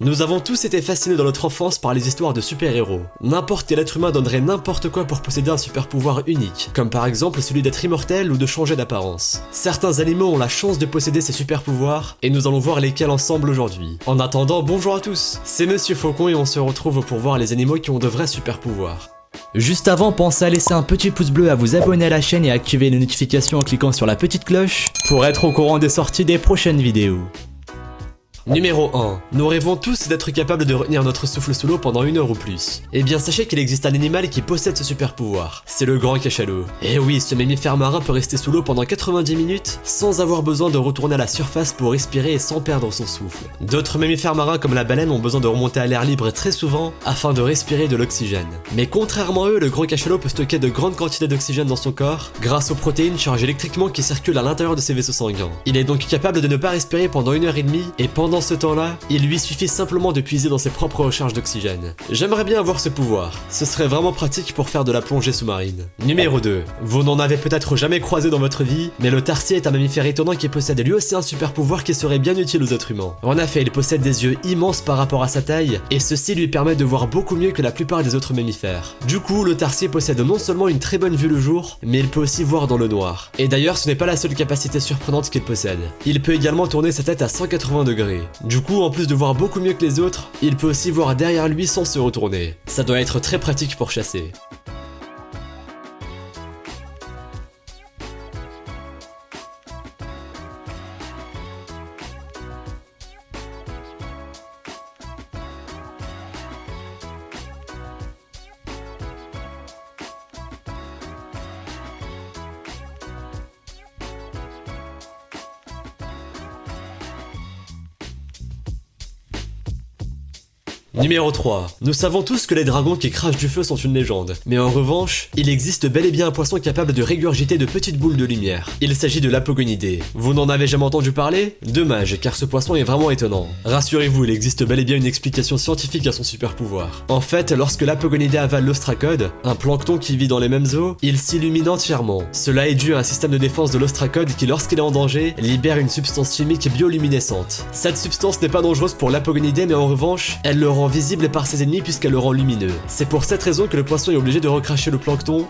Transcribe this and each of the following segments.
Nous avons tous été fascinés dans notre enfance par les histoires de super-héros. N'importe quel être humain donnerait n'importe quoi pour posséder un super-pouvoir unique, comme par exemple celui d'être immortel ou de changer d'apparence. Certains animaux ont la chance de posséder ces super-pouvoirs, et nous allons voir lesquels ensemble aujourd'hui. En attendant, bonjour à tous, c'est Monsieur Faucon et on se retrouve pour voir les animaux qui ont de vrais super-pouvoirs. Juste avant, pensez à laisser un petit pouce bleu, à vous abonner à la chaîne et à activer les notifications en cliquant sur la petite cloche pour être au courant des sorties des prochaines vidéos. Numéro 1. Nous rêvons tous d'être capables de retenir notre souffle sous l'eau pendant 1 heure ou plus. Eh bien sachez qu'il existe un animal qui possède ce super pouvoir, c'est le grand cachalot. Et oui, ce mammifère marin peut rester sous l'eau pendant 90 minutes sans avoir besoin de retourner à la surface pour respirer et sans perdre son souffle. D'autres mammifères marins comme la baleine ont besoin de remonter à l'air libre très souvent afin de respirer de l'oxygène. Mais contrairement à eux, le grand cachalot peut stocker de grandes quantités d'oxygène dans son corps grâce aux protéines chargées électriquement qui circulent à l'intérieur de ses vaisseaux sanguins. Il est donc capable de ne pas respirer pendant 1 heure et demie et pendant ce temps-là, il lui suffit simplement de puiser dans ses propres recharges d'oxygène. J'aimerais bien avoir ce pouvoir, ce serait vraiment pratique pour faire de la plongée sous-marine. Numéro 2. Vous n'en avez peut-être jamais croisé dans votre vie, mais le tarsier est un mammifère étonnant qui possède lui aussi un super pouvoir qui serait bien utile aux êtres humains. En effet, il possède des yeux immenses par rapport à sa taille, et ceci lui permet de voir beaucoup mieux que la plupart des autres mammifères. Du coup, le tarsier possède non seulement une très bonne vue le jour, mais il peut aussi voir dans le noir. Et d'ailleurs, ce n'est pas la seule capacité surprenante qu'il possède. Il peut également tourner sa tête à 180 degrés. Du coup, en plus de voir beaucoup mieux que les autres, il peut aussi voir derrière lui sans se retourner. Ça doit être très pratique pour chasser. Numéro 3. Nous savons tous que les dragons qui crachent du feu sont une légende, mais en revanche, il existe bel et bien un poisson capable de régurgiter de petites boules de lumière. Il s'agit de l'apogonidé. Vous n'en avez jamais entendu parler? Dommage, car ce poisson est vraiment étonnant. Rassurez-vous, il existe bel et bien une explication scientifique à son super pouvoir. En fait, lorsque l'apogonidé avale l'ostracode, un plancton qui vit dans les mêmes eaux, il s'illumine entièrement. Cela est dû à un système de défense de l'ostracode qui, lorsqu'il est en danger, libère une substance chimique bioluminescente. Cette substance n'est pas dangereuse pour l'apogonidé, mais en revanche, elle le rend visible par ses ennemis puisqu'elle le rend lumineux. C'est pour cette raison que le poisson est obligé de recracher le plancton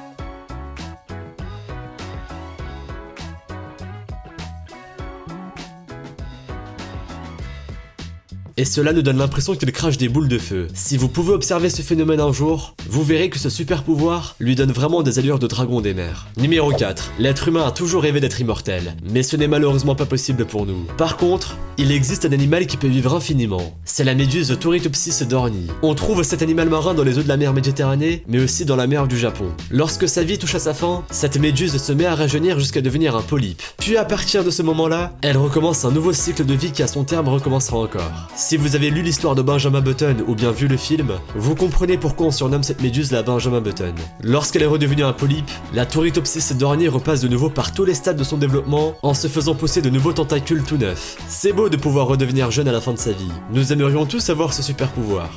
et cela nous donne l'impression qu'il crache des boules de feu. Si vous pouvez observer ce phénomène un jour, vous verrez que ce super pouvoir lui donne vraiment des allures de dragon des mers. Numéro 4. L'être humain a toujours rêvé d'être immortel, mais ce n'est malheureusement pas possible pour nous. Par contre, il existe un animal qui peut vivre infiniment. C'est la méduse Turritopsis dorni. On trouve cet animal marin dans les eaux de la mer Méditerranée, mais aussi dans la mer du Japon. Lorsque sa vie touche à sa fin, cette méduse se met à rajeunir jusqu'à devenir un polype. Puis à partir de ce moment-là, elle recommence un nouveau cycle de vie qui à son terme recommencera encore. Si vous avez lu l'histoire de Benjamin Button ou bien vu le film, vous comprenez pourquoi on surnomme cette méduse la Benjamin Button. Lorsqu'elle est redevenue un polype, la Turritopsis dorni repasse de nouveau par tous les stades de son développement en se faisant pousser de nouveaux tentacules tout neufs. C'est beau de pouvoir redevenir jeune à la fin de sa vie. Nous aimerions tous avoir ce super pouvoir.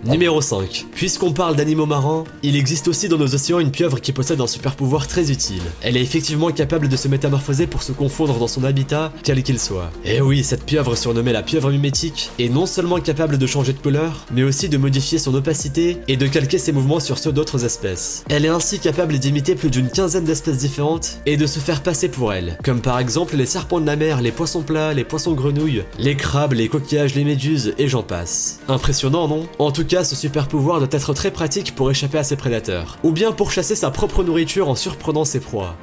Numéro 5. Puisqu'on parle d'animaux marins, il existe aussi dans nos océans une pieuvre qui possède un super pouvoir très utile. Elle est effectivement capable de se métamorphoser pour se confondre dans son habitat, quel qu'il soit. Et oui, cette pieuvre surnommée la pieuvre mimétique est non seulement capable de changer de couleur, mais aussi de modifier son opacité et de calquer ses mouvements sur ceux d'autres espèces. Elle est ainsi capable d'imiter plus d'une quinzaine d'espèces différentes et de se faire passer pour elle, comme par exemple les serpents de la mer, les poissons plats, les poissons grenouilles, les crabes, les coquillages, les méduses et j'en passe. Impressionnant, non? En tout cas, ce super pouvoir doit être très pratique pour échapper à ses prédateurs, ou bien pour chasser sa propre nourriture en surprenant ses proies.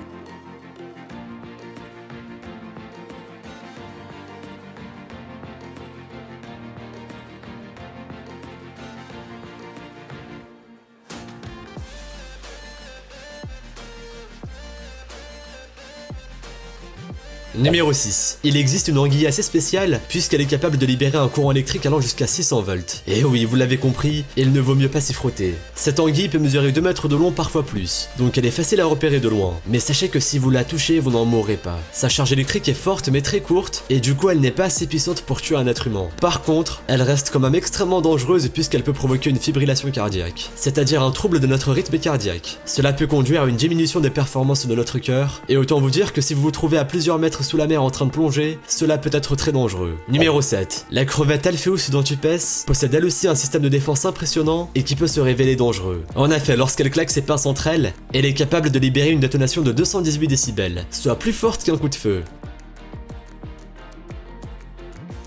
Numéro 6. Il existe une anguille assez spéciale puisqu'elle est capable de libérer un courant électrique allant jusqu'à 600 volts. Et oui, vous l'avez compris, il ne vaut mieux pas s'y frotter. Cette anguille peut mesurer 2 mètres de long, parfois plus, donc elle est facile à repérer de loin. Mais sachez que si vous la touchez, vous n'en mourrez pas. Sa charge électrique est forte mais très courte, et du coup elle n'est pas assez puissante pour tuer un être humain. Par contre, elle reste quand même extrêmement dangereuse puisqu'elle peut provoquer une fibrillation cardiaque, c'est-à-dire un trouble de notre rythme cardiaque. Cela peut conduire à une diminution des performances de notre cœur, et autant vous dire que si vous vous trouvez à plusieurs mètres sous la mer en train de plonger, cela peut être très dangereux. Numéro 7. La crevette Alpheus udentipes possède elle aussi un système de défense impressionnant et qui peut se révéler dangereux. En effet, lorsqu'elle claque ses pinces entre elles, elle est capable de libérer une détonation de 218 décibels, soit plus forte qu'un coup de feu.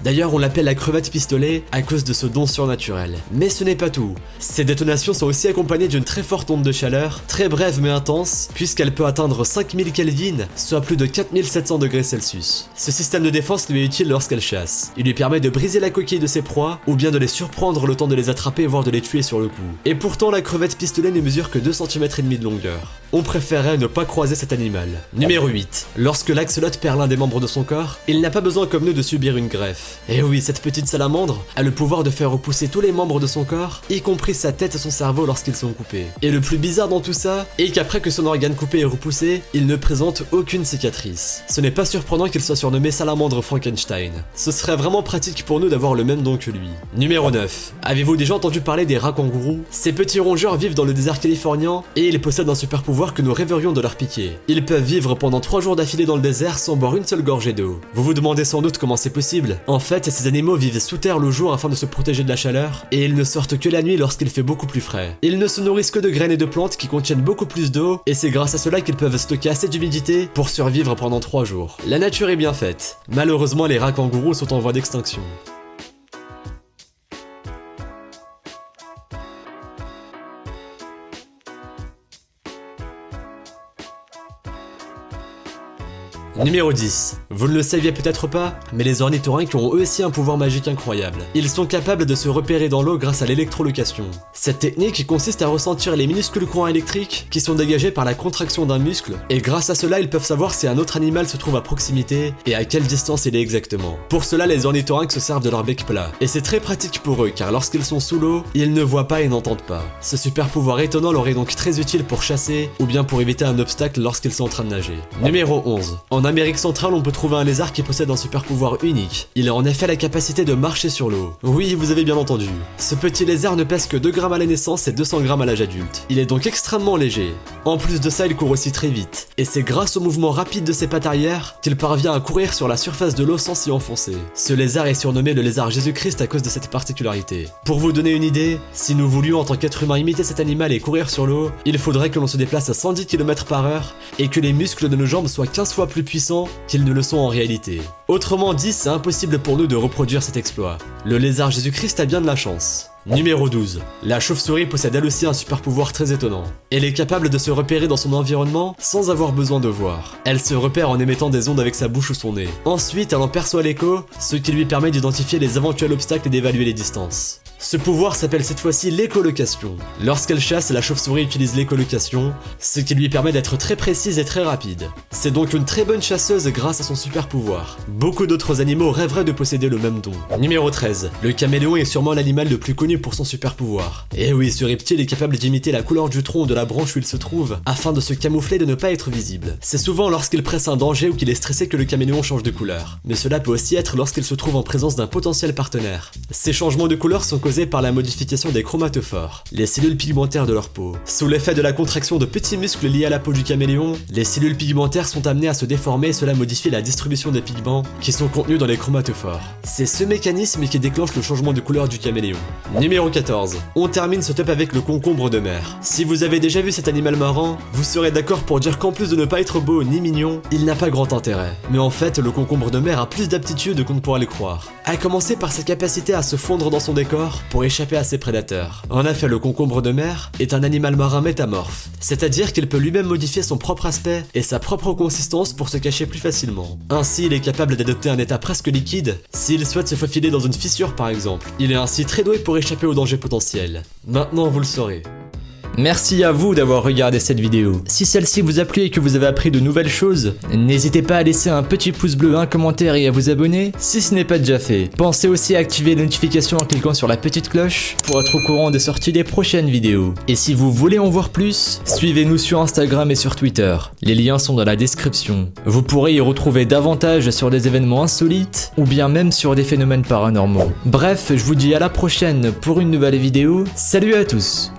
D'ailleurs, on l'appelle la crevette pistolet à cause de ce don surnaturel. Mais ce n'est pas tout. Ces détonations sont aussi accompagnées d'une très forte onde de chaleur, très brève mais intense, puisqu'elle peut atteindre 5000 Kelvin, soit plus de 4700 degrés Celsius. Ce système de défense lui est utile lorsqu'elle chasse. Il lui permet de briser la coquille de ses proies, ou bien de les surprendre le temps de les attraper, voire de les tuer sur le coup. Et pourtant, la crevette pistolet ne mesure que 2,5 cm de longueur. On préférerait ne pas croiser cet animal. Numéro 8. Lorsque l'axolote perd l'un des membres de son corps, il n'a pas besoin comme nous de subir une greffe. Et oui, cette petite salamandre a le pouvoir de faire repousser tous les membres de son corps, y compris sa tête et son cerveau lorsqu'ils sont coupés. Et le plus bizarre dans tout ça est qu'après que son organe coupé est repoussé, il ne présente aucune cicatrice. Ce n'est pas surprenant qu'il soit surnommé salamandre Frankenstein. Ce serait vraiment pratique pour nous d'avoir le même don que lui. Numéro 9. Avez-vous déjà entendu parler des rats kangourous? Ces petits rongeurs vivent dans le désert californien et ils possèdent un super pouvoir que nous rêverions de leur piquer. Ils peuvent vivre pendant 3 jours d'affilée dans le désert sans boire une seule gorgée d'eau. Vous vous demandez sans doute comment c'est possible. En fait, ces animaux vivent sous terre le jour afin de se protéger de la chaleur, et ils ne sortent que la nuit lorsqu'il fait beaucoup plus frais. Ils ne se nourrissent que de graines et de plantes qui contiennent beaucoup plus d'eau, et c'est grâce à cela qu'ils peuvent stocker assez d'humidité pour survivre pendant 3 jours. La nature est bien faite. Malheureusement, les rats kangourous sont en voie d'extinction. Numéro 10. Vous ne le saviez peut-être pas, mais les ornithorynques ont eux aussi un pouvoir magique incroyable. Ils sont capables de se repérer dans l'eau grâce à l'électrolocation. Cette technique consiste à ressentir les minuscules courants électriques qui sont dégagés par la contraction d'un muscle, et grâce à cela ils peuvent savoir si un autre animal se trouve à proximité et à quelle distance il est exactement. Pour cela, les ornithorynques se servent de leur bec plat, et c'est très pratique pour eux car lorsqu'ils sont sous l'eau, ils ne voient pas et n'entendent pas. Ce super pouvoir étonnant leur est donc très utile pour chasser ou bien pour éviter un obstacle lorsqu'ils sont en train de nager. Numéro 11. En Amérique centrale, on peut trouver un lézard qui possède un super pouvoir unique. Il a en effet la capacité de marcher sur l'eau. Oui, vous avez bien entendu. Ce petit lézard ne pèse que 2 grammes à la naissance et 200 grammes à l'âge adulte. Il est donc extrêmement léger. En plus de ça, il court aussi très vite. Et c'est grâce au mouvement rapide de ses pattes arrière qu'il parvient à courir sur la surface de l'eau sans s'y enfoncer. Ce lézard est surnommé le lézard Jésus-Christ à cause de cette particularité. Pour vous donner une idée, si nous voulions en tant qu'être humain imiter cet animal et courir sur l'eau, il faudrait que l'on se déplace à 110 km/h et que les muscles de nos jambes soient 15 fois plus puissants qu'ils ne le sont en réalité. Autrement dit, c'est impossible pour nous de reproduire cet exploit. Le lézard Jésus-Christ a bien de la chance. Numéro 12. La chauve-souris possède elle aussi un super pouvoir très étonnant. Elle est capable de se repérer dans son environnement sans avoir besoin de voir. Elle se repère en émettant des ondes avec sa bouche ou son nez. Ensuite, elle en perçoit l'écho, ce qui lui permet d'identifier les éventuels obstacles et d'évaluer les distances. Ce pouvoir s'appelle cette fois-ci l'écholocation. Lorsqu'elle chasse, la chauve-souris utilise l'écholocation, ce qui lui permet d'être très précise et très rapide. C'est donc une très bonne chasseuse grâce à son super pouvoir. Beaucoup d'autres animaux rêveraient de posséder le même don. Numéro 13. Le caméléon est sûrement l'animal le plus connu pour son super pouvoir. Et oui, ce reptile est capable d'imiter la couleur du tronc ou de la branche où il se trouve, afin de se camoufler et de ne pas être visible. C'est souvent lorsqu'il presse un danger ou qu'il est stressé que le caméléon change de couleur. Mais cela peut aussi être lorsqu'il se trouve en présence d'un potentiel partenaire. Ces changements de couleur sont causés par la modification des chromatophores, les cellules pigmentaires de leur peau. Sous l'effet de la contraction de petits muscles liés à la peau du caméléon, les cellules pigmentaires sont amenées à se déformer et cela modifie la distribution des pigments qui sont contenus dans les chromatophores. C'est ce mécanisme qui déclenche le changement de couleur du caméléon. Numéro 14. On termine ce top avec le concombre de mer. Si vous avez déjà vu cet animal marrant, vous serez d'accord pour dire qu'en plus de ne pas être beau ni mignon, il n'a pas grand intérêt. Mais en fait, le concombre de mer a plus d'aptitude qu'on ne pourra le croire. À commencer par sa capacité à se fondre dans son décor pour échapper à ses prédateurs. En effet, le concombre de mer est un animal marin métamorphe, c'est-à-dire qu'il peut lui-même modifier son propre aspect et sa propre consistance pour se cacher plus facilement. Ainsi, il est capable d'adopter un état presque liquide s'il souhaite se faufiler dans une fissure par exemple. Il est ainsi très doué pour échapper aux dangers potentiels. Maintenant, vous le saurez. Merci à vous d'avoir regardé cette vidéo. Si celle-ci vous a plu et que vous avez appris de nouvelles choses, n'hésitez pas à laisser un petit pouce bleu, un commentaire et à vous abonner si ce n'est pas déjà fait. Pensez aussi à activer les notifications en cliquant sur la petite cloche pour être au courant des sorties des prochaines vidéos. Et si vous voulez en voir plus, suivez-nous sur Instagram et sur Twitter. Les liens sont dans la description. Vous pourrez y retrouver davantage sur des événements insolites ou bien même sur des phénomènes paranormaux. Bref, je vous dis à la prochaine pour une nouvelle vidéo. Salut à tous!